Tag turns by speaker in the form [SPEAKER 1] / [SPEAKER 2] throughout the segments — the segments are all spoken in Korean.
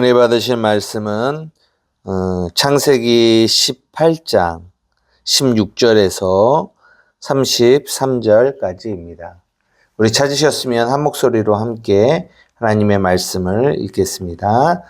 [SPEAKER 1] 은혜 받으실 말씀은 창세기 18장 16절에서 33절까지입니다. 우리 찾으셨으면 한 목소리로 함께 하나님의 말씀을 읽겠습니다.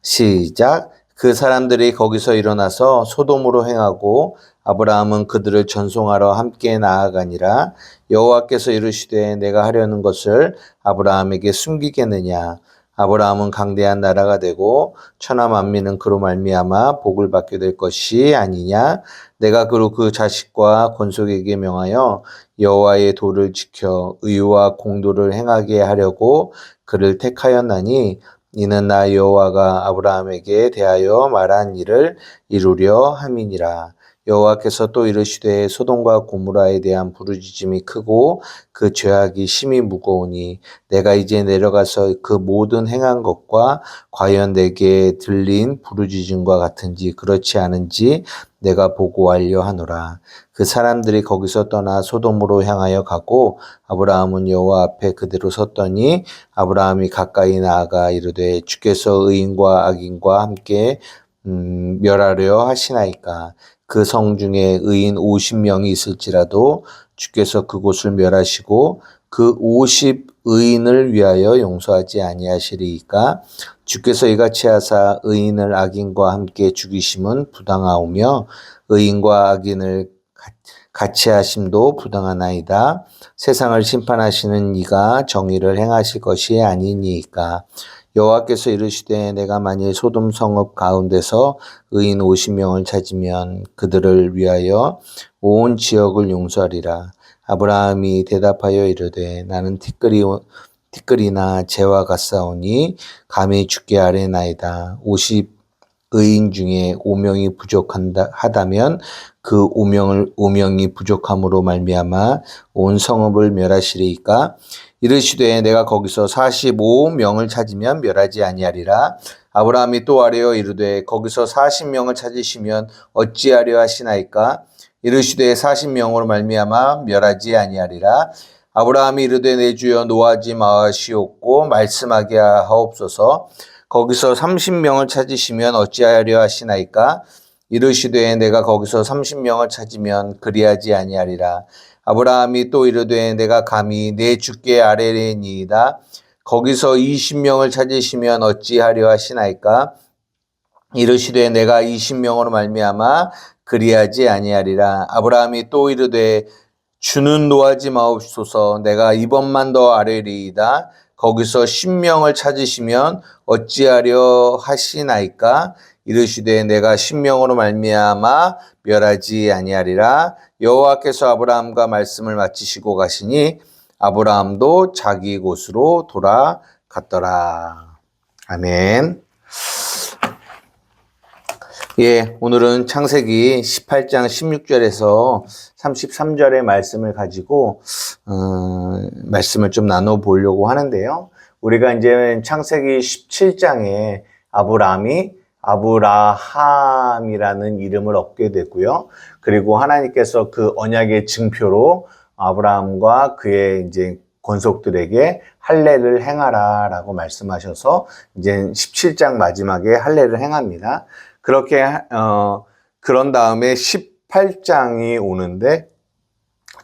[SPEAKER 1] 시작. 그 사람들이 거기서 일어나서 소돔으로 행하고 아브라함은 그들을 전송하러 함께 나아가니라. 여호와께서 이르시되 내가 하려는 것을 아브라함에게 숨기겠느냐. 아브라함은 강대한 나라가 되고 천하 만민은 그로 말미암아 복을 받게 될 것이 아니냐. 내가 그로 그 자식과 건속에게 명하여 여호와의 도를 지켜 의와 공도를 행하게 하려고 그를 택하였나니 이는 나 여호와가 아브라함에게 대하여 말한 일을 이루려 함이니라. 여호와께서 또 이르시되 소돔과 고모라에 대한 부르짖음이 크고 그 죄악이 심히 무거우니 내가 이제 내려가서 그 모든 행한 것과 과연 내게 들린 부르짖음과 같은지 그렇지 않은지 내가 보고하려 하노라. 그 사람들이 거기서 떠나 소돔으로 향하여 가고 아브라함은 여호와 앞에 그대로 섰더니 아브라함이 가까이 나아가 이르되 주께서 의인과 악인과 함께 멸하려 하시나이까. 그 성 중에 의인 50명이 있을지라도 주께서 그곳을 멸하시고 그 50 의인을 위하여 용서하지 아니하시리이까. 주께서 이같이 하사 의인을 악인과 함께 죽이심은 부당하오며 의인과 악인을 같이 하심도 부당하나이다. 세상을 심판하시는 이가 정의를 행하실 것이 아니니이까. 여호와께서 이르시되 내가 만일 소돔 성읍 가운데서 의인 50명을 찾으면 그들을 위하여 온 지역을 용서하리라. 아브라함이 대답하여 이르되 나는 티끌이나 재와 같사오니 감히 주께 아뢰나이다. 50 의인 중에 5명이 부족하다면 그 5명이 부족함으로 말미암아 온 성읍을 멸하시리이까. 이르시되 내가 거기서 45명을 찾으면 멸하지 아니하리라. 아브라함이 또 아뢰어 이르되 거기서 40명을 찾으시면 어찌하려 하시나이까. 이르시되 40명으로 말미암아 멸하지 아니하리라. 아브라함이 이르되 내 주여 노하지 마시옵고 말씀하게 하옵소서. 거기서 30명을 찾으시면 어찌하려 하시나이까. 이르시되 내가 거기서 30명을 찾으면 그리하지 아니하리라. 아브라함이 또 이르되 내가 감히 내 주께 아뢰리니이다. 거기서 20명을 찾으시면 어찌하려 하시나이까. 이르시되 내가 20명으로 말미암아 그리하지 아니하리라. 아브라함이 또 이르되 주는 노하지 마옵소서. 내가 이번만 더 아뢰리이다. 거기서 10명을 찾으시면 어찌하려 하시나이까. 이르시되 내가 10명으로 말미암아 멸하지 아니하리라. 여호와께서 아브라함과 말씀을 마치시고 가시니 아브라함도 자기 곳으로 돌아갔더라. 아멘. 예, 오늘은 창세기 18장 16절에서 33절의 말씀을 가지고 말씀을 좀 나눠보려고 하는데요. 우리가 이제 창세기 17장에 아브라함이라는 이름을 얻게 되고요. 그리고 하나님께서 그 언약의 증표로 아브라함과 그의 이제 권속들에게 할례를 행하라라고 말씀하셔서 이제 17장 마지막에 할례를 행합니다. 그렇게 그런 다음에 18장이 오는데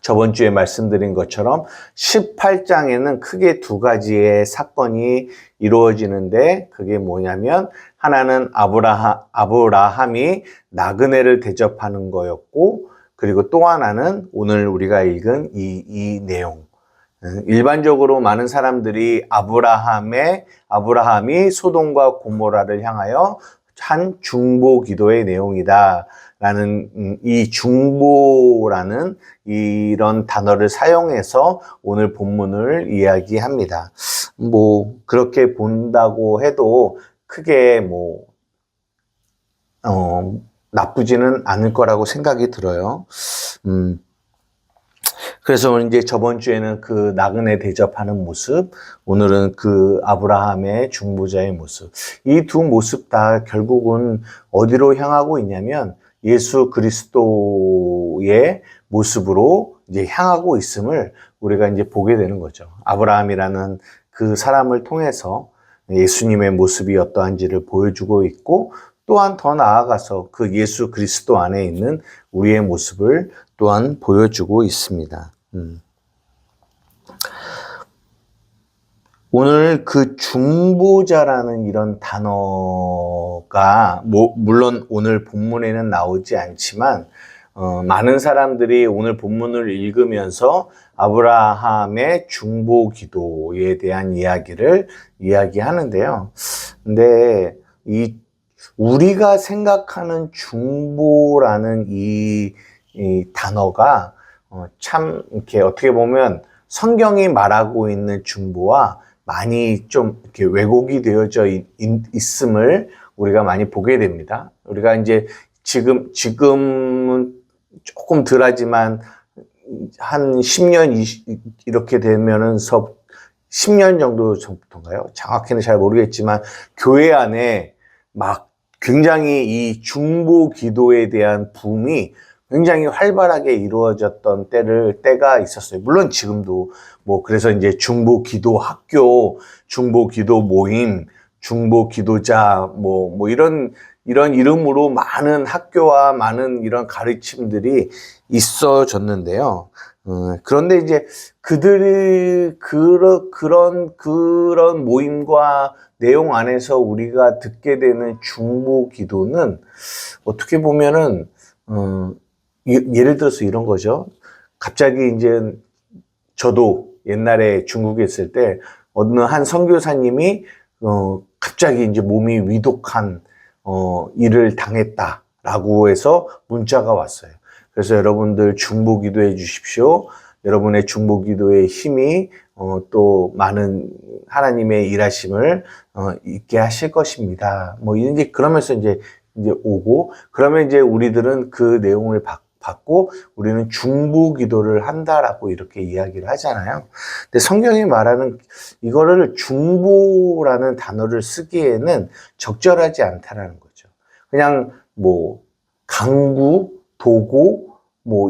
[SPEAKER 1] 저번 주에 말씀드린 것처럼 18장에는 크게 두 가지의 사건이 이루어지는데 그게 뭐냐면 하나는 아브라함이 나그네를 대접하는 거였고 그리고 또 하나는 오늘 우리가 읽은 이 내용. 일반적으로 많은 사람들이 아브라함이 소돔과 고모라를 향하여 한 중보 기도의 내용이다 라는 이 중보라는 이런 단어를 사용해서 오늘 본문을 이야기합니다. 뭐 그렇게 본다고 해도 크게 나쁘지는 않을 거라고 생각이 들어요. 그래서 이제 저번 주에는 그 나그네 대접하는 모습, 오늘은 그 아브라함의 중보자의 모습. 이 두 모습 다 결국은 어디로 향하고 있냐면 예수 그리스도의 모습으로 이제 향하고 있음을 우리가 이제 보게 되는 거죠. 아브라함이라는 그 사람을 통해서 예수님의 모습이 어떠한지를 보여주고 있고, 또한 더 나아가서 그 예수 그리스도 안에 있는 우리의 모습을 또한 보여주고 있습니다. 오늘 그 중보자라는 이런 단어가 물론 오늘 본문에는 나오지 않지만 많은 사람들이 오늘 본문을 읽으면서 아브라함의 중보 기도에 대한 이야기를 이야기하는데요. 근데 우리가 생각하는 중보라는 이 단어가 참 이렇게 어떻게 보면 성경이 말하고 있는 중보와 많이 좀 이렇게 왜곡이 되어져 있음을 우리가 많이 보게 됩니다. 우리가 이제 지금은 조금 덜하지만 한 10년 이렇게 되면서 10년 정도 전부터인가요? 정확히는 잘 모르겠지만 교회 안에 막 굉장히 이 중보 기도에 대한 붐이 굉장히 활발하게 이루어졌던 때가 있었어요. 물론 지금도 그래서 이제 중보 기도 학교, 중보 기도 모임, 중보 기도자 이런 이름으로 많은 학교와 많은 이런 가르침들이 있어졌는데요. 그런데 이제 그들이 그런 모임과 내용 안에서 우리가 듣게 되는 중보 기도는 어떻게 보면은 예를 들어서 이런 거죠. 갑자기 이제 저도 옛날에 중국에 있을 때 어느 한 선교사님이 갑자기 이제 몸이 위독한 일을 당했다라고 해서 문자가 왔어요. 그래서 여러분들 중보 기도해 주십시오. 여러분의 중보 기도의 힘이 또 많은 하나님의 일하심을 있게 하실 것입니다. 이제 그러면서 이제 오고, 그러면 이제 우리들은 그 내용을 받고 우리는 중보 기도를 한다라고 이렇게 이야기를 하잖아요. 근데 성경이 말하는 이거를 중보라는 단어를 쓰기에는 적절하지 않다라는 거죠. 그냥 강구, 도고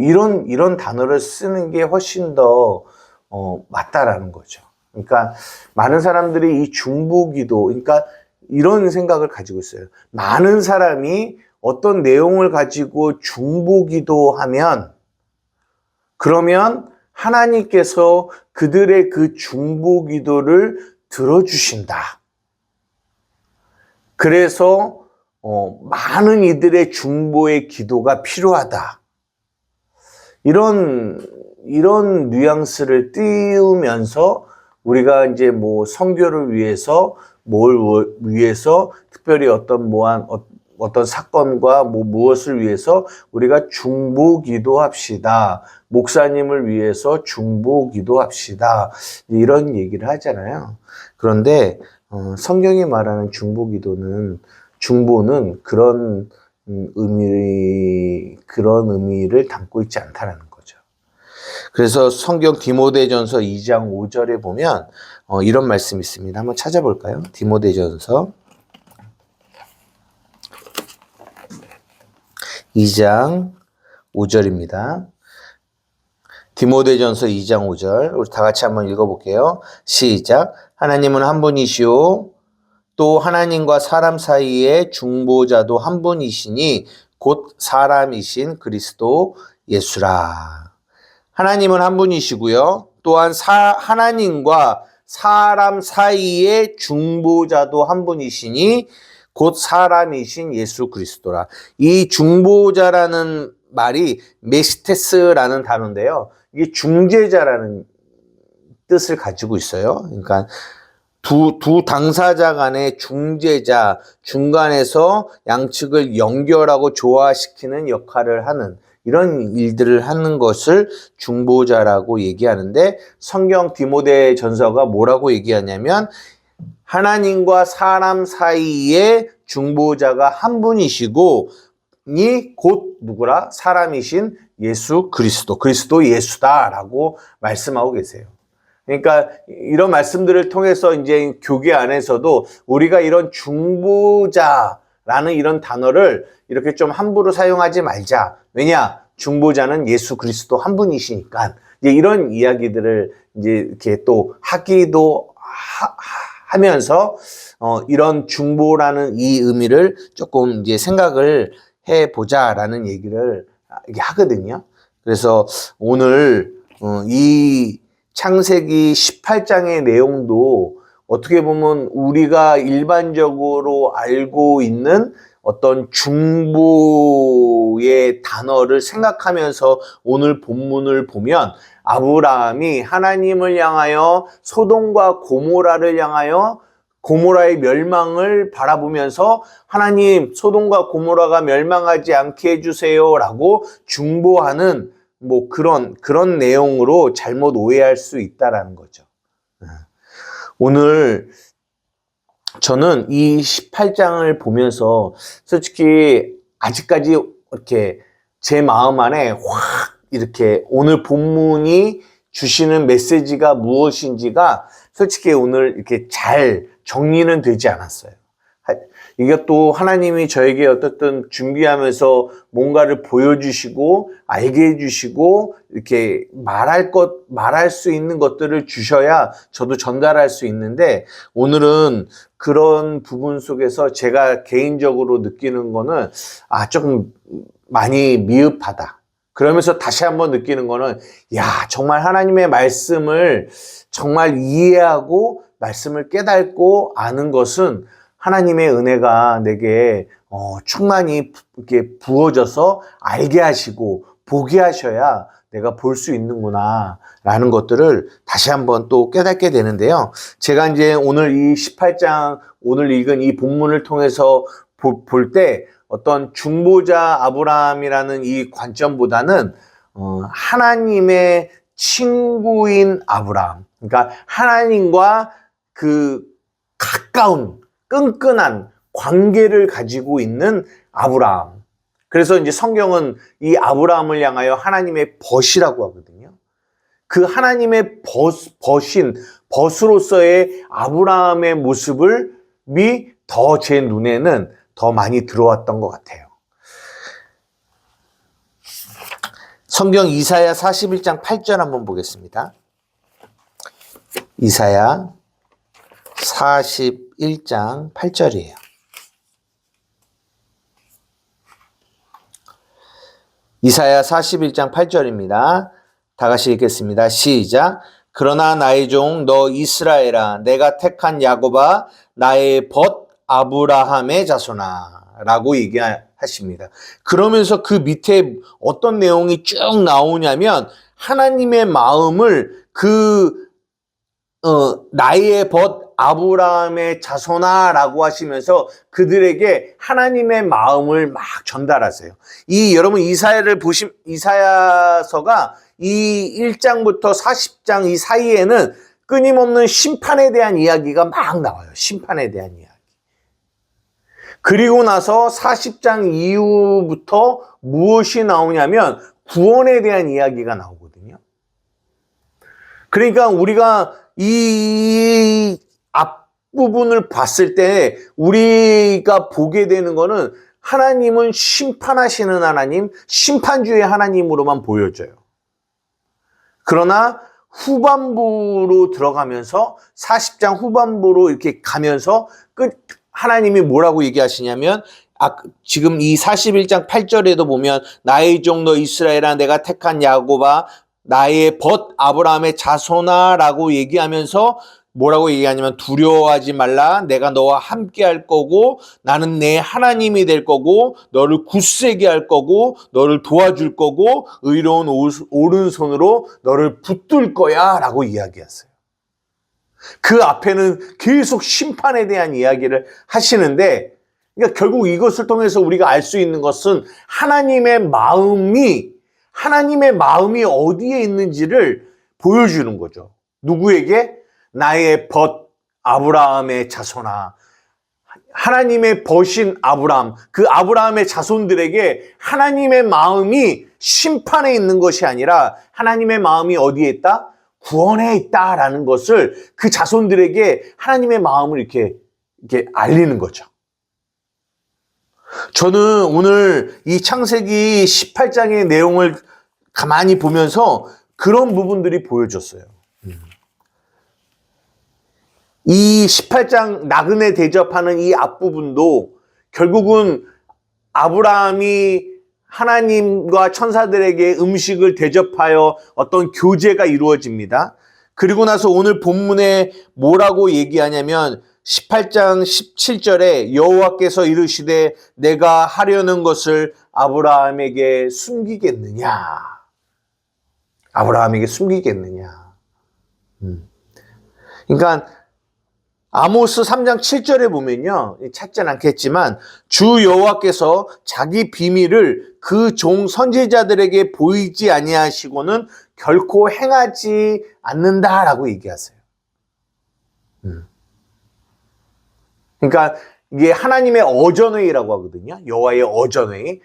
[SPEAKER 1] 이런 단어를 쓰는 게 훨씬 더 맞다라는 거죠. 그러니까 많은 사람들이 이 중보 기도, 그러니까 이런 생각을 가지고 있어요. 많은 사람이 어떤 내용을 가지고 중보 기도하면 그러면 하나님께서 그들의 그 중보 기도를 들어주신다. 그래서 많은 이들의 중보의 기도가 필요하다. 이런 뉘앙스를 띄우면서 우리가 이제 선교를 위해서 위해서 특별히 어떤 사건과 무엇을 위해서 우리가 중보 기도합시다. 목사님을 위해서 중보 기도합시다. 이런 얘기를 하잖아요. 그런데 성경이 말하는 중보는 그런 의미를 담고 있지 않다는 거죠. 그래서 성경 디모데전서 2장 5절에 보면 이런 말씀이 있습니다. 한번 찾아볼까요? 디모데전서 2장 5절입니다. 디모데전서 2장 5절 우리 다 같이 한번 읽어볼게요. 시작. 하나님은 한 분이시오. 또 하나님과 사람 사이의 중보자도 한 분이시니 곧 사람이신 그리스도 예수라. 하나님은 한 분이시고요. 또한 하나님과 사람 사이의 중보자도 한 분이시니 곧 사람이신 예수 그리스도라. 이 중보자라는 말이 메시테스라는 단어인데요. 이게 중재자라는 뜻을 가지고 있어요. 그러니까 두 당사자 간의 중재자, 중간에서 양측을 연결하고 조화시키는 역할을 하는 이런 일들을 하는 것을 중보자라고 얘기하는데 성경 디모데 전서가 뭐라고 얘기하냐면 하나님과 사람 사이에 중보자가 한 분이시고 곧 누구라? 사람이신 예수 그리스도 예수다라고 말씀하고 계세요. 그러니까 이런 말씀들을 통해서 이제 교계 안에서도 우리가 이런 중보자라는 이런 단어를 이렇게 좀 함부로 사용하지 말자. 왜냐? 중보자는 예수 그리스도 한 분이시니까. 이제 이런 이야기들을 이제 이렇게 또 하기도 하면서 이런 중보라는 이 의미를 조금 이제 생각을 해보자라는 얘기를 이게 하거든요. 그래서 오늘 이 창세기 18장의 내용도 어떻게 보면 우리가 일반적으로 알고 있는 어떤 중보의 단어를 생각하면서 오늘 본문을 보면 아브라함이 하나님을 향하여 소돔과 고모라를 향하여 고모라의 멸망을 바라보면서 하나님 소돔과 고모라가 멸망하지 않게 해주세요 라고 중보하는 뭐 그런 내용으로 잘못 오해할 수 있다라는 거죠. 오늘 저는 이 18장을 보면서 솔직히 아직까지 이렇게 제 마음 안에 확 이렇게 오늘 본문이 주시는 메시지가 무엇인지가 솔직히 오늘 이렇게 잘 정리는 되지 않았어요. 이것도 하나님이 저에게 어떻든 준비하면서 뭔가를 보여주시고 알게 해주시고 이렇게 말할 수 있는 것들을 주셔야 저도 전달할 수 있는데 오늘은 그런 부분 속에서 제가 개인적으로 느끼는 거는 조금 많이 미흡하다. 그러면서 다시 한번 느끼는 거는 정말 하나님의 말씀을 정말 이해하고 말씀을 깨닫고 아는 것은 하나님의 은혜가 내게 충만히 이렇게 부어져서 알게 하시고 보게 하셔야 내가 볼 수 있는구나 라는 것들을 다시 한번 또 깨닫게 되는데요. 제가 이제 오늘 이 18장 오늘 읽은 이 본문을 통해서 볼 때 어떤 중보자 아브라함이라는 이 관점보다는 하나님의 친구인 아브라함, 그러니까 하나님과 그 가까운 끈끈한 관계를 가지고 있는 아브라함. 그래서 이제 성경은 이 아브라함을 향하여 하나님의 벗이라고 하거든요. 그 하나님의 벗으로서의 아브라함의 모습을 더 제 눈에는 더 많이 들어왔던 것 같아요. 성경 이사야 41장 8절 한번 보겠습니다. 이사야 41장 8절이에요. 이사야 41장 8절입니다. 다 같이 읽겠습니다. 시작. 그러나 나의 종 너 이스라엘아 내가 택한 야곱아 나의 벗 아브라함의 자손아 라고 얘기하십니다. 그러면서 그 밑에 어떤 내용이 쭉 나오냐면 하나님의 마음을 나의 벗 아브라함의 자손아 라고 하시면서 그들에게 하나님의 마음을 막 전달하세요. 여러분 이사야서가 이 1장부터 40장 이 사이에는 끊임없는 심판에 대한 이야기가 막 나와요. 심판에 대한 이야기. 그리고 나서 40장 이후부터 무엇이 나오냐면 구원에 대한 이야기가 나오거든요. 그러니까 우리가 이 앞부분을 봤을 때 우리가 보게 되는 거는 하나님은 심판하시는 하나님, 심판주의 하나님으로만 보여져요. 그러나 후반부로 들어가면서 40장 후반부로 이렇게 가면서 하나님이 뭐라고 얘기하시냐면 지금 이 41장 8절에도 보면 나의 종 너 이스라엘아 내가 택한 야곱아 나의 벗 아브라함의 자손아 라고 얘기하면서 뭐라고 얘기하냐면 두려워하지 말라 내가 너와 함께 할 거고 나는 내 하나님이 될 거고 너를 굳세게 할 거고 너를 도와줄 거고 의로운 오른손으로 너를 붙들 거야 라고 이야기했어요. 그 앞에는 계속 심판에 대한 이야기를 하시는데 그러니까 결국 이것을 통해서 우리가 알 수 있는 것은 하나님의 마음이 어디에 있는지를 보여주는 거죠. 누구에게? 나의 벗 아브라함의 자손아. 하나님의 벗인 아브라함, 그 아브라함의 자손들에게 하나님의 마음이 심판에 있는 것이 아니라 하나님의 마음이 어디에 있다? 구원에 있다라는 것을 그 자손들에게 하나님의 마음을 이렇게 알리는 거죠. 저는 오늘 이 창세기 18장의 내용을 가만히 보면서 그런 부분들이 보여졌어요. 이 18장 나그네 대접하는 이 앞부분도 결국은 아브라함이 하나님과 천사들에게 음식을 대접하여 어떤 교제가 이루어집니다. 그리고 나서 오늘 본문에 뭐라고 얘기하냐면 18장 17절에 여호와께서 이르시되 내가 하려는 것을 아브라함에게 숨기겠느냐. 아브라함에게 숨기겠느냐. 그러니까 아모스 3장 7절에 보면요. 찾진 않겠지만 주 여호와께서 자기 비밀을 그 종 선지자들에게 보이지 아니하시고는 결코 행하지 않는다라고 얘기하세요. 그러니까 이게 하나님의 어전회의라고 하거든요. 여호와의 어전회의.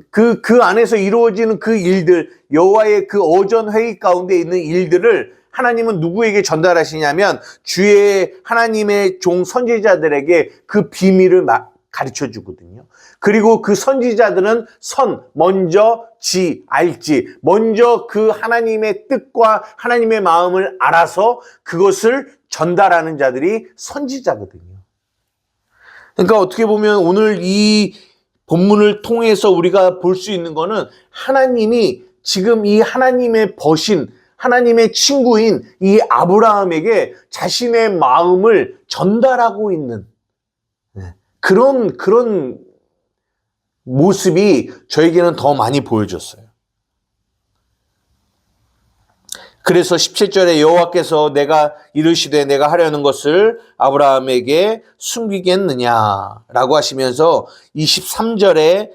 [SPEAKER 1] 그 안에서 이루어지는 그 일들, 여호와의 그 어전회의 가운데 있는 일들을 하나님은 누구에게 전달하시냐면 주의 하나님의 종 선지자들에게 그 비밀을 가르쳐 주거든요. 그리고 그 선지자들은 먼저 알지. 먼저 그 하나님의 뜻과 하나님의 마음을 알아서 그것을 전달하는 자들이 선지자거든요. 그러니까 어떻게 보면 오늘 이 본문을 통해서 우리가 볼 수 있는 거는 하나님이 지금 이 하나님의 버신, 하나님의 친구인 이 아브라함에게 자신의 마음을 전달하고 있는 그런 모습이 저에게는 더 많이 보여졌어요. 그래서 17절에 여호와께서 내가 이르시되 내가 하려는 것을 아브라함에게 숨기겠느냐라고 하시면서 23절에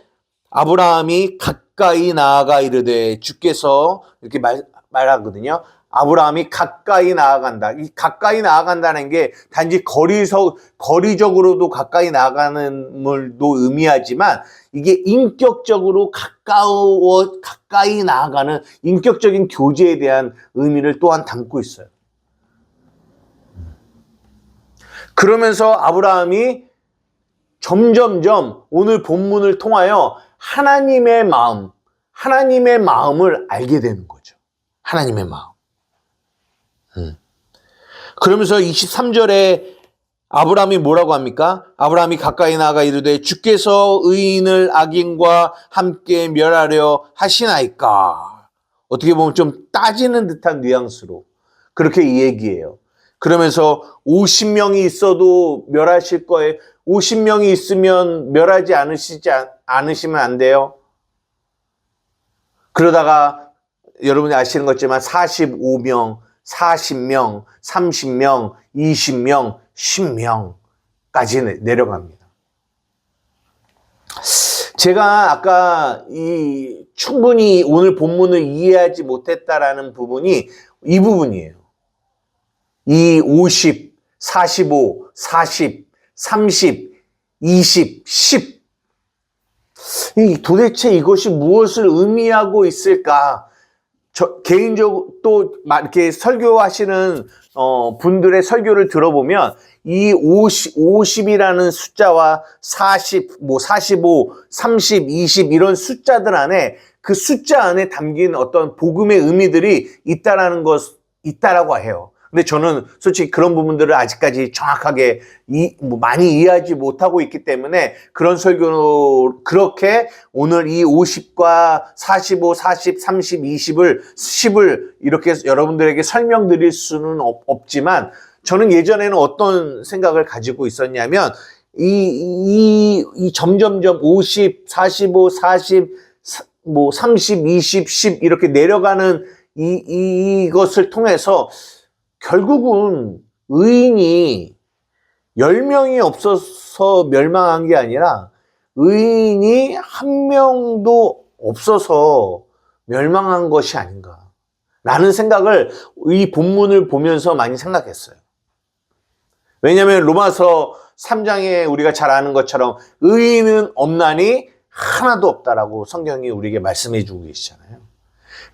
[SPEAKER 1] 아브라함이 가까이 나아가 이르되 주께서 이렇게 말하거든요. 아브라함이 가까이 나아간다. 이 가까이 나아간다는 게 단지 거리적으로도 가까이 나아가는 걸도 의미하지만 이게 인격적으로 가까이 나아가는 인격적인 교제에 대한 의미를 또한 담고 있어요. 그러면서 아브라함이 점점점 오늘 본문을 통하여 하나님의 마음을 알게 되는 거죠. 하나님의 마음. 그러면서 23절에 아브라함이 뭐라고 합니까? 아브라함이 가까이 나아가 이르되 주께서 의인을 악인과 함께 멸하려 하시나이까. 어떻게 보면 좀 따지는 듯한 뉘앙스로 그렇게 이 얘기해요. 그러면서 50명이 있어도 멸하실 거예요. 50명이 있으면 멸하지 않으시면 안 돼요. 그러다가 여러분이 아시는 것지만 45명, 40명, 30명, 20명, 10명까지 내려갑니다. 제가 아까 충분히 오늘 본문을 이해하지 못했다라는 부분이 이 부분이에요. 이 50, 45, 40, 30, 20, 10. 도대체 이것이 무엇을 의미하고 있을까? 개인적으로 또 이렇게 설교하시는 분들의 설교를 들어보면 이 50이라는 숫자와 40, 45, 30, 20 이런 숫자들 안에 그 숫자 안에 담긴 어떤 복음의 의미들이 있다라고 해요. 근데 저는 솔직히 그런 부분들을 아직까지 정확하게 많이 이해하지 못하고 있기 때문에 그런 설교로 그렇게 오늘 이 50과 45, 40, 30, 10을 이렇게 여러분들에게 설명드릴 수는 없지만 저는 예전에는 어떤 생각을 가지고 있었냐면 이 점점점 50, 45, 40, 30, 20, 10 이렇게 내려가는 이것을 통해서 결국은 의인이 10명이 없어서 멸망한 게 아니라 의인이 한 명도 없어서 멸망한 것이 아닌가 라는 생각을 이 본문을 보면서 많이 생각했어요. 왜냐하면 로마서 3장에 우리가 잘 아는 것처럼 의인은 없나니 하나도 없다라고 성경이 우리에게 말씀해 주고 계시잖아요.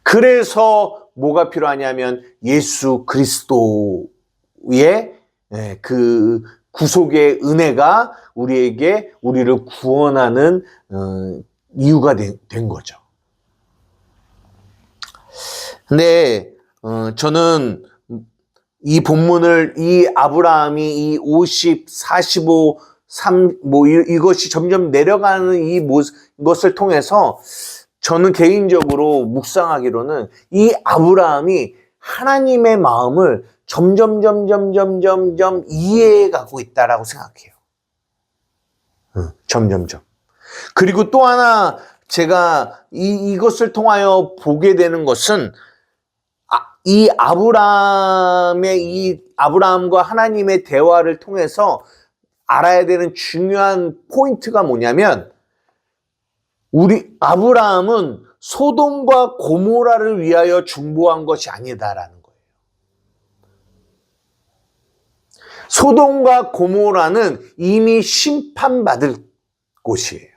[SPEAKER 1] 그래서 뭐가 필요하냐면 예수 그리스도의 그 구속의 은혜가 우리를 구원하는 이유가 된 거죠. 근데 저는 이 본문을 이 아브라함이 이 50, 45, 3, 이것이 점점 내려가는 이것을 통해서 저는 개인적으로 묵상하기로는 이 아브라함이 하나님의 마음을 점점 이해해 가고 있다라고 생각해요. 점점점. 그리고 또 하나 제가 이것을 통하여 보게 되는 것은 이 아브라함과 하나님의 대화를 통해서 알아야 되는 중요한 포인트가 뭐냐면 아브라함은 소돔과 고모라를 위하여 중보한 것이 아니다라는 거예요. 소돔과 고모라는 이미 심판받을 곳이에요.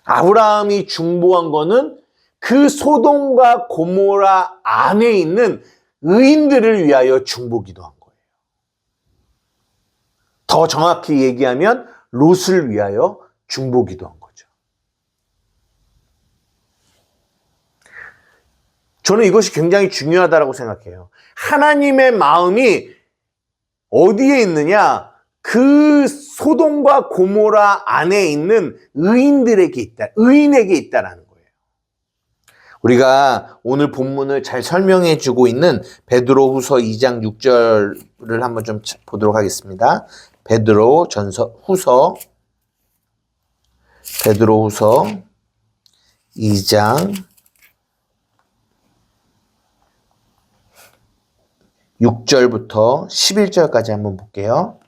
[SPEAKER 1] 아브라함이 중보한 거는 그 소돔과 고모라 안에 있는 의인들을 위하여 중보기도한 거예요. 더 정확히 얘기하면 롯을 위하여 중보기도한 거죠. 저는 이것이 굉장히 중요하다고 생각해요. 하나님의 마음이 어디에 있느냐? 그 소돔과 고모라 안에 있는 의인에게 있다라는 거예요. 우리가 오늘 본문을 잘 설명해 주고 있는 베드로후서 2장 6절을 한번 좀 보도록 하겠습니다. 베드로후서 2장 6절부터 11절까지 한번 볼게요.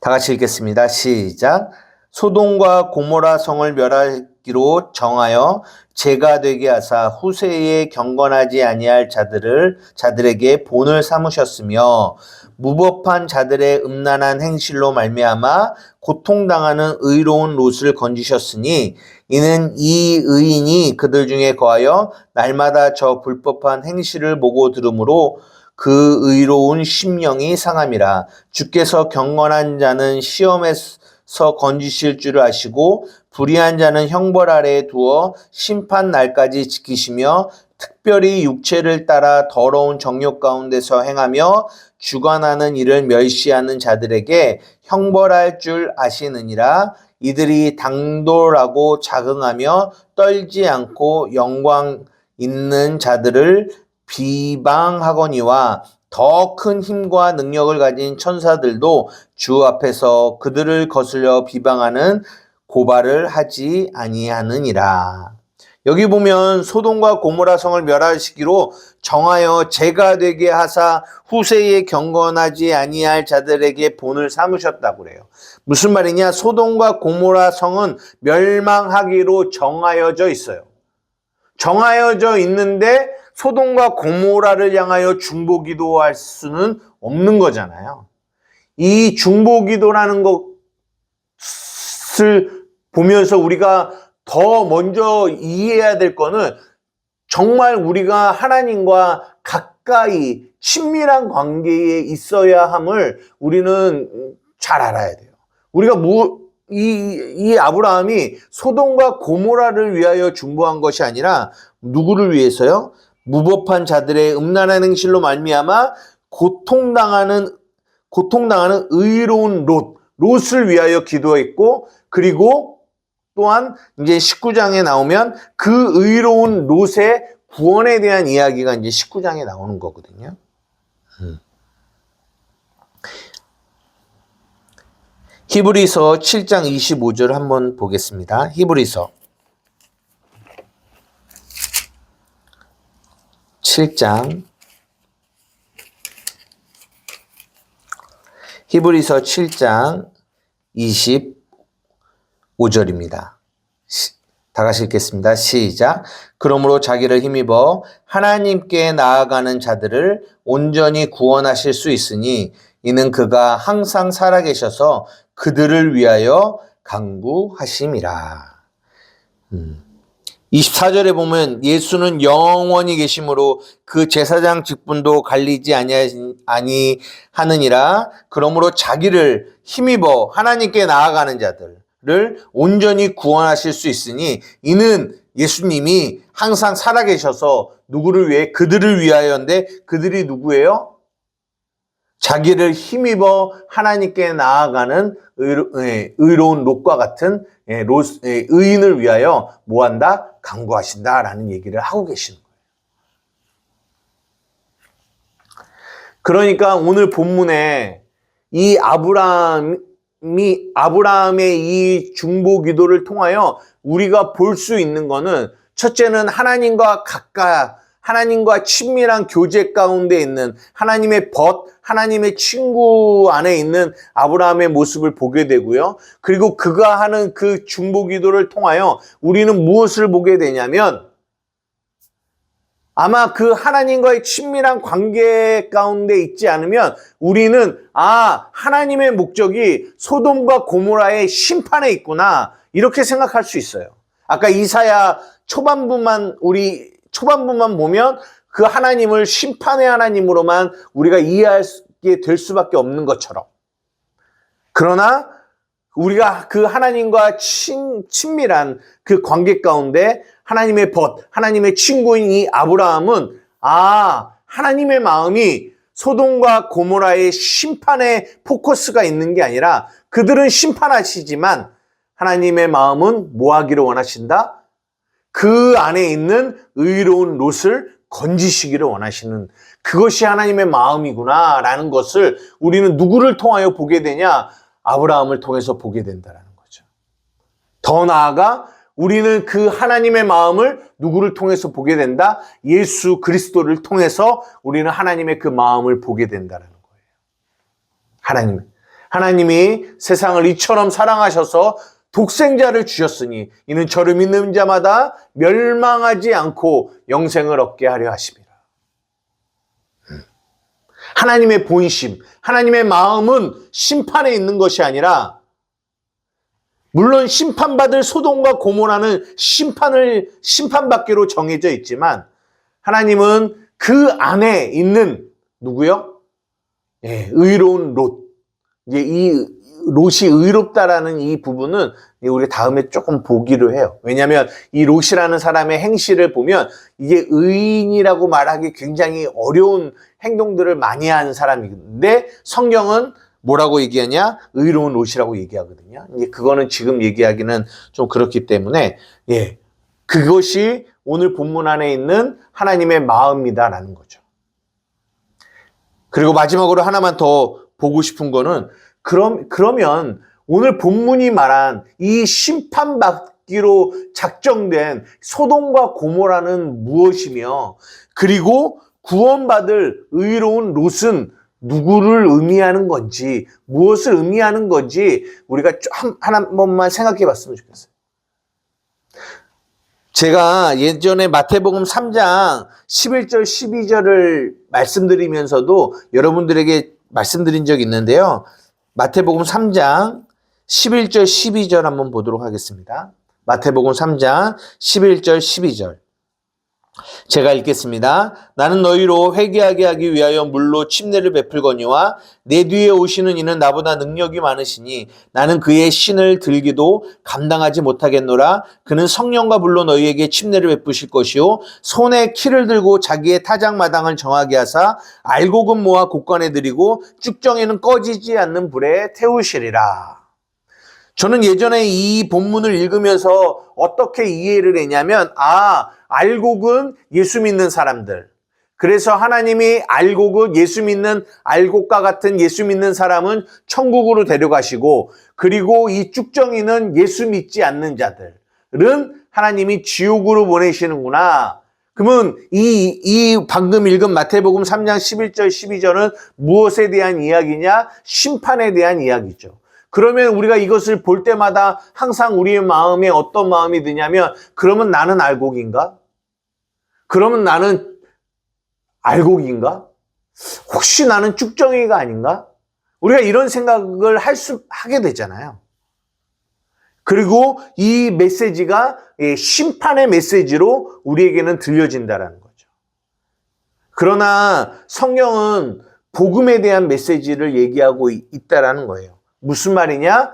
[SPEAKER 1] 다 같이 읽겠습니다. 시작. 소돔과 고모라 성을 멸하기로 정하여 죄가 되게 하사 후세에 경건하지 아니할 자들에게 본을 삼으셨으며 무법한 자들의 음란한 행실로 말미암아 고통당하는 의로운 롯을 건지셨으니 이는 이 의인이 그들 중에 거하여 날마다 저 불법한 행실을 보고 들으므로 그 의로운 심령이 상함이라. 주께서 경건한 자는 시험에서 건지실 줄 아시고 불의한 자는 형벌 아래에 두어 심판 날까지 지키시며 특별히 육체를 따라 더러운 정욕 가운데서 행하며 주관하는 일을 멸시하는 자들에게 형벌할 줄 아시느니라. 이들이 당돌하고 자긍하며 떨지 않고 영광 있는 자들을 비방하거니와 더 큰 힘과 능력을 가진 천사들도 주 앞에서 그들을 거슬려 비방하는 고발을 하지 아니하느니라. 여기 보면 소돔과 고모라 성을 멸하시기로 정하여 죄가 되게 하사 후세에 경건하지 아니할 자들에게 본을 삼으셨다고 그래요. 무슨 말이냐? 소돔과 고모라 성은 멸망하기로 정하여져 있어요. 정하여져 있는데 소돔과 고모라를 향하여 중보기도할 수는 없는 거잖아요. 이 중보기도라는 것을 보면서 우리가 더 먼저 이해해야 될 거는 정말 우리가 하나님과 가까이 친밀한 관계에 있어야 함을 우리는 잘 알아야 돼요. 우리가 이 아브라함이 소돔과 고모라를 위하여 중보한 것이 아니라 누구를 위해서요? 무법한 자들의 음란한 행실로 말미암아 고통당하는 의로운 롯을 위하여 기도했고, 그리고 또한 이제 19장에 나오면 그 의로운 롯의 구원에 대한 이야기가 이제 19장에 나오는 거거든요. 히브리서 7장 25절 한번 보겠습니다. 히브리서 7장 25절입니다. 다 같이 읽겠습니다. 시작. 그러므로 자기를 힘입어 하나님께 나아가는 자들을 온전히 구원하실 수 있으니 이는 그가 항상 살아계셔서 그들을 위하여 강구하심이라. 24절에 보면 예수는 영원히 계심으로 그 제사장 직분도 갈리지 아니하느니라. 그러므로 자기를 힘입어 하나님께 나아가는 자들을 온전히 구원하실 수 있으니 이는 예수님이 항상 살아계셔서 누구를 위해? 그들을 위하여인데 그들이 누구예요? 자기를 힘입어 하나님께 나아가는 의로운 롯과 같은 의인을 위하여 뭐한다? 간구하신다라는 얘기를 하고 계시는 거예요. 그러니까 오늘 본문에 이 아브라함의 이 중보 기도를 통하여 우리가 볼 수 있는 거는, 첫째는 하나님과 하나님과 친밀한 교제 가운데 있는 하나님의 하나님의 친구 안에 있는 아브라함의 모습을 보게 되고요. 그리고 그가 하는 그 중보 기도를 통하여 우리는 무엇을 보게 되냐면, 아마 그 하나님과의 친밀한 관계 가운데 있지 않으면 우리는 하나님의 목적이 소돔과 고모라의 심판에 있구나, 이렇게 생각할 수 있어요. 아까 이사야 초반부만 보면 그 하나님을 심판의 하나님으로만 우리가 이해하게 될 수밖에 없는 것처럼, 그러나 우리가 그 하나님과 친밀한 그 관계 가운데 하나님의 하나님의 친구인 이 아브라함은 하나님의 마음이 소돔과 고모라의 심판에 포커스가 있는 게 아니라, 그들은 심판하시지만 하나님의 마음은 뭐 하기를 원하신다? 그 안에 있는 의로운 롯을 건지시기를 원하시는, 그것이 하나님의 마음이구나라는 것을 우리는 누구를 통하여 보게 되냐? 아브라함을 통해서 보게 된다는 거죠. 더 나아가 우리는 그 하나님의 마음을 누구를 통해서 보게 된다? 예수 그리스도를 통해서 우리는 하나님의 그 마음을 보게 된다는 거예요. 하나님이 세상을 이처럼 사랑하셔서 독생자를 주셨으니 이는 저를 믿는 자마다 멸망하지 않고 영생을 얻게 하려 하심이라. 하나님의 본심, 하나님의 마음은 심판에 있는 것이 아니라, 물론 심판받을 소돔과 고모라는 심판받기로 정해져 있지만, 하나님은 그 안에 있는 누구요? 의로운 롯. 이제 이 롯이 의롭다라는 이 부분은 우리 다음에 조금 보기로 해요. 왜냐하면 이 롯이라는 사람의 행실을 보면 이게 의인이라고 말하기 굉장히 어려운 행동들을 많이 하는 사람인데, 성경은 뭐라고 얘기하냐? 의로운 롯이라고 얘기하거든요. 이제 그거는 지금 얘기하기는 좀 그렇기 때문에, 그것이 오늘 본문 안에 있는 하나님의 마음이다라는 거죠. 그리고 마지막으로 하나만 더 보고 싶은 거는, 그러면 오늘 본문이 말한 이 심판받기로 작정된 소돔과 고모라는 무엇이며, 그리고 구원받을 의로운 롯은 누구를 의미하는 건지, 무엇을 의미하는 건지 우리가 한 번만 생각해 봤으면 좋겠어요. 제가 예전에 마태복음 3장 11절 12절을 말씀드리면서도 여러분들에게 말씀드린 적이 있는데요. 마태복음 3장 11절 12절 한번 보도록 하겠습니다. 마태복음 3장 11절 12절 제가 읽겠습니다. 나는 너희로 회개하게 하기 위하여 물로 침례를 베풀거니와 내 뒤에 오시는 이는 나보다 능력이 많으시니 나는 그의 신을 들기도 감당하지 못하겠노라. 그는 성령과 불로 너희에게 침례를 베푸실 것이요 손에 키를 들고 자기의 타작마당을 정하게 하사 알곡은 모아 곳간에 들이고 쭉정에는 꺼지지 않는 불에 태우시리라. 저는 예전에 이 본문을 읽으면서 어떻게 이해를 했냐면, 알곡은 예수 믿는 사람들. 그래서 하나님이 알곡은 예수 믿는 알곡과 같은 예수 믿는 사람은 천국으로 데려가시고, 그리고 이 쭉정이는 예수 믿지 않는 자들은 하나님이 지옥으로 보내시는구나. 그러면 이 방금 읽은 마태복음 3장 11절 12절은 무엇에 대한 이야기냐? 심판에 대한 이야기죠. 그러면 우리가 이것을 볼 때마다 항상 우리의 마음에 어떤 마음이 드냐면, 그러면 나는 알곡인가? 그러면 나는 알곡인가? 혹시 나는 쭉정이가 아닌가? 우리가 이런 생각을 하게 되잖아요. 그리고 이 메시지가 심판의 메시지로 우리에게는 들려진다는 거죠. 그러나 성경은 복음에 대한 메시지를 얘기하고 있다라는 거예요. 무슨 말이냐?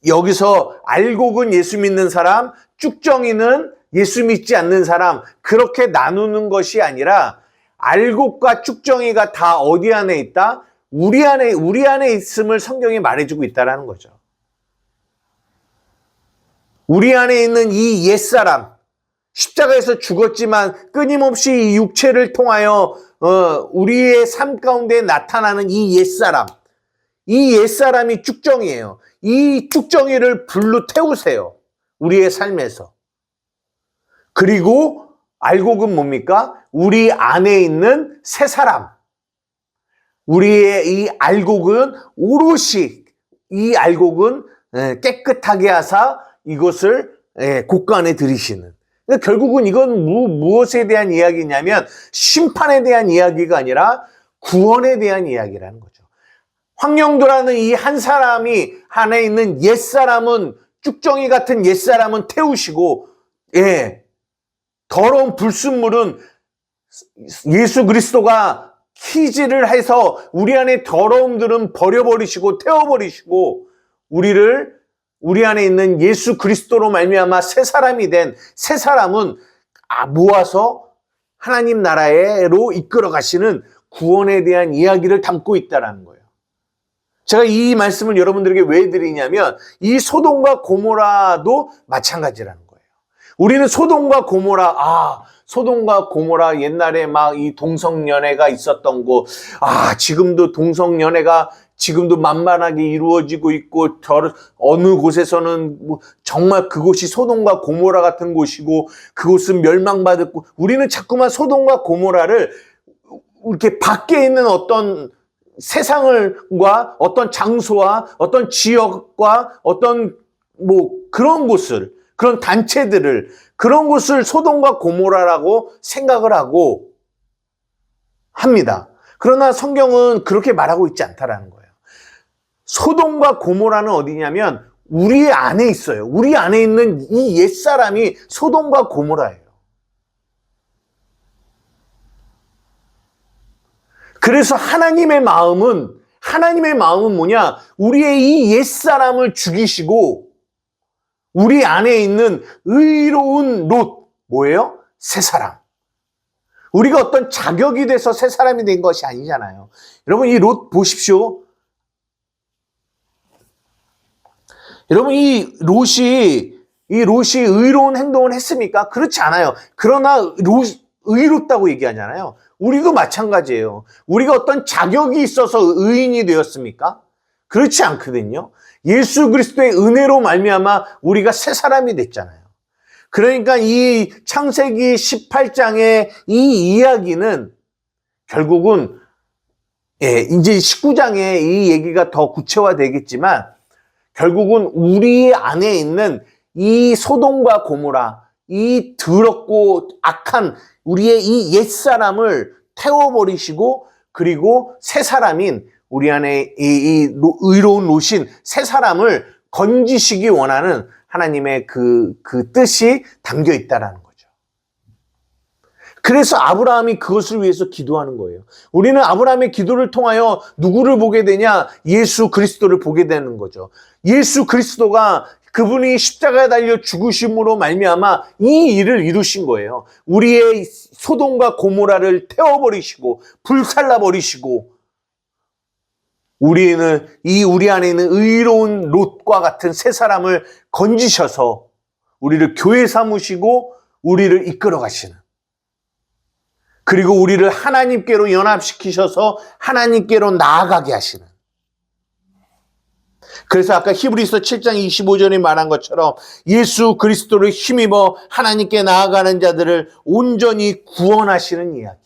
[SPEAKER 1] 여기서 알곡은 예수 믿는 사람, 쭉정이는 예수 믿지 않는 사람 그렇게 나누는 것이 아니라 알곡과 쭉정이가 다 어디 안에 있다? 우리 안에 있음을 성경이 말해주고 있다라는 거죠. 우리 안에 있는 이 옛사람, 십자가에서 죽었지만 끊임없이 이 육체를 통하여 우리의 삶 가운데 나타나는 이 옛사람, 이 옛사람이 쭉정이에요. 이 쭉정이를 불로 태우세요. 우리의 삶에서. 그리고 알곡은 뭡니까? 우리 안에 있는 새 사람. 우리의 이 알곡은 오롯이 이 알곡은 깨끗하게 하사 이것을 곳간에 들이시는. 그러니까 결국은 이건 무엇에 대한 이야기냐면 심판에 대한 이야기가 아니라 구원에 대한 이야기라는 거죠. 황영도라는 이 한 사람이 안에 있는 옛사람은 쭉정이 같은 옛사람은 태우시고 더러운 불순물은 예수 그리스도가 키질을 해서 우리 안에 더러움들은 버려버리시고 태워버리시고 우리 안에 있는 예수 그리스도로 말미암아 새 사람이 된 새 사람은 모아서 하나님 나라로 이끌어 가시는 구원에 대한 이야기를 담고 있다는 거예요. 제가 이 말씀을 여러분들에게 왜 드리냐면 이 소돔과 고모라도 마찬가지라는 거예요. 우리는 소돔과 고모라 옛날에 막 이 동성연애가 있었던 곳, 지금도 동성연애가 지금도 만만하게 이루어지고 있고 어느 곳에서는 정말 그곳이 소돔과 고모라 같은 곳이고 그곳은 멸망받았고 우리는 자꾸만 소돔과 고모라를 이렇게 밖에 있는 어떤 세상과 어떤 장소와 어떤 지역과 어떤 그런 곳을 그런 단체들을 그런 곳을 소돔과 고모라라고 생각을 하고 합니다. 그러나 성경은 그렇게 말하고 있지 않다라는 거예요. 소돔과 고모라는 어디냐면 우리 안에 있어요. 우리 안에 있는 이 옛사람이 소돔과 고모라예요. 그래서 하나님의 마음은 뭐냐? 우리의 이 옛사람을 죽이시고 우리 안에 있는 의로운 롯, 뭐예요? 새 사람. 우리가 어떤 자격이 돼서 새 사람이 된 것이 아니잖아요. 여러분 이 롯 보십시오. 여러분 이 롯이 의로운 행동을 했습니까? 그렇지 않아요. 그러나 롯이 의롭다고 얘기하잖아요. 우리도 마찬가지예요. 우리가 어떤 자격이 있어서 의인이 되었습니까? 그렇지 않거든요. 예수 그리스도의 은혜로 말미암아 우리가 새 사람이 됐잖아요. 그러니까 이 창세기 18장의 이 이야기는 결국은 이제 19장에 이 얘기가 더 구체화되겠지만 결국은 우리 안에 있는 이 소돔과 고모라, 이 더럽고 악한 우리의 이 옛사람을 태워버리시고 그리고 새 사람인 우리 안에 이 의로운 롯인 새 사람을 건지시기 원하는 하나님의 그 뜻이 담겨 있다라는 거죠. 그래서 아브라함이 그것을 위해서 기도하는 거예요. 우리는 아브라함의 기도를 통하여 누구를 보게 되냐? 예수 그리스도를 보게 되는 거죠. 예수 그리스도가 그분이 십자가에 달려 죽으심으로 말미암아 이 일을 이루신 거예요. 우리의 소돔과 고모라를 태워버리시고 불살라버리시고 우리 안에 있는 의로운 롯과 같은 새 사람을 건지셔서 우리를 교회 삼으시고 우리를 이끌어 가시는 그리고 우리를 하나님께로 연합시키셔서 하나님께로 나아가게 하시는 그래서 아까 히브리서 7장 25절에 말한 것처럼 예수 그리스도를 힘입어 하나님께 나아가는 자들을 온전히 구원하시는 이야기.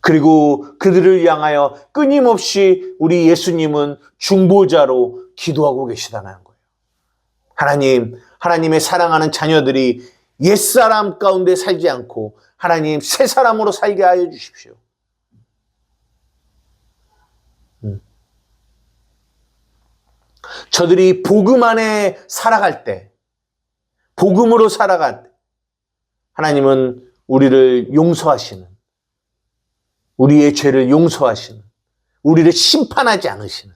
[SPEAKER 1] 그리고 그들을 향하여 끊임없이 우리 예수님은 중보자로 기도하고 계시다는 거예요. 하나님의 사랑하는 자녀들이 옛사람 가운데 살지 않고 하나님 새 사람으로 살게 하여 주십시오. 저들이 복음 안에 살아갈 때, 복음으로 살아갈 때 하나님은 우리를 용서하시는, 우리의 죄를 용서하시는, 우리를 심판하지 않으시는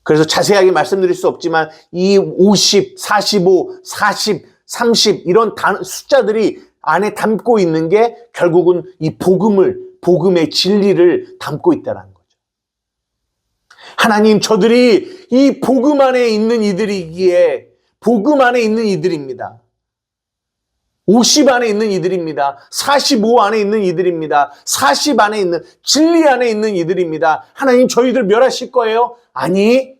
[SPEAKER 1] 그래서 자세하게 말씀드릴 수 없지만 이 50, 45, 40, 30 이런 숫자들이 안에 담고 있는 게 결국은 이 복음의 진리를 담고 있다는 거죠. 하나님, 저들이 이 복음 안에 있는 이들이기에 복음 안에 있는 이들입니다. 50 안에 있는 이들입니다. 45 안에 있는 이들입니다. 40 안에 있는, 진리 안에 있는 이들입니다. 하나님, 저희들 멸하실 거예요? 아니,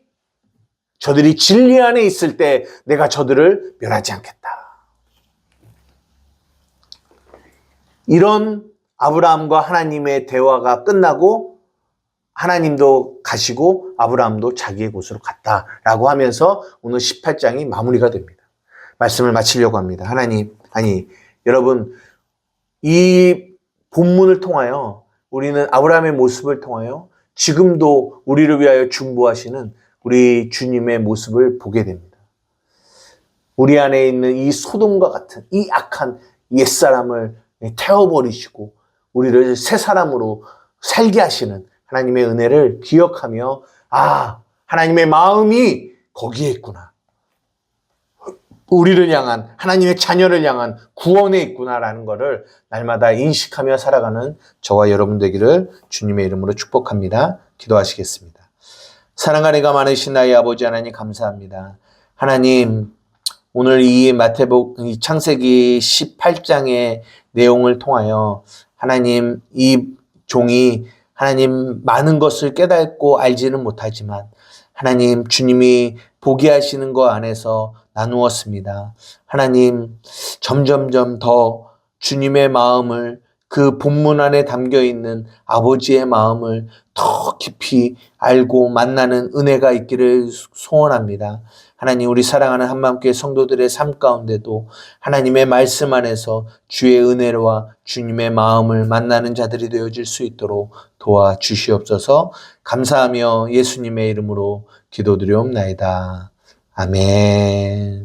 [SPEAKER 1] 저들이 진리 안에 있을 때 내가 저들을 멸하지 않겠다. 이런 아브라함과 하나님의 대화가 끝나고 하나님도 가시고 아브라함도 자기의 곳으로 갔다라고 하면서 오늘 18장이 마무리가 됩니다. 말씀을 마치려고 합니다. 하나님, 여러분, 이 본문을 통하여 우리는 아브라함의 모습을 통하여 지금도 우리를 위하여 중보하시는 우리 주님의 모습을 보게 됩니다. 우리 안에 있는 이 소돔과 같은 이 악한 옛사람을 태워버리시고 우리를 새 사람으로 살게 하시는 하나님의 은혜를 기억하며 하나님의 마음이 거기에 있구나. 우리를 향한, 하나님의 자녀를 향한 구원에 있구나라는 것을 날마다 인식하며 살아가는 저와 여러분 되기를 주님의 이름으로 축복합니다. 기도하시겠습니다. 사랑과 은혜가 많으신 나의 아버지 하나님 감사합니다. 하나님, 오늘 이 창세기 18장의 내용을 통하여 하나님, 이 종이 하나님 많은 것을 깨닫고 알지는 못하지만 하나님, 주님이 보게 하시는 것 안에서 나누었습니다. 하나님, 점점점 더 주님의 마음을, 그 본문 안에 담겨있는 아버지의 마음을 더 깊이 알고 만나는 은혜가 있기를 소원합니다. 하나님, 우리 사랑하는 한마음교회 성도들의 삶 가운데도 하나님의 말씀 안에서 주의 은혜와 주님의 마음을 만나는 자들이 되어질 수 있도록 도와주시옵소서. 감사하며 예수님의 이름으로 기도드리옵나이다. 아멘.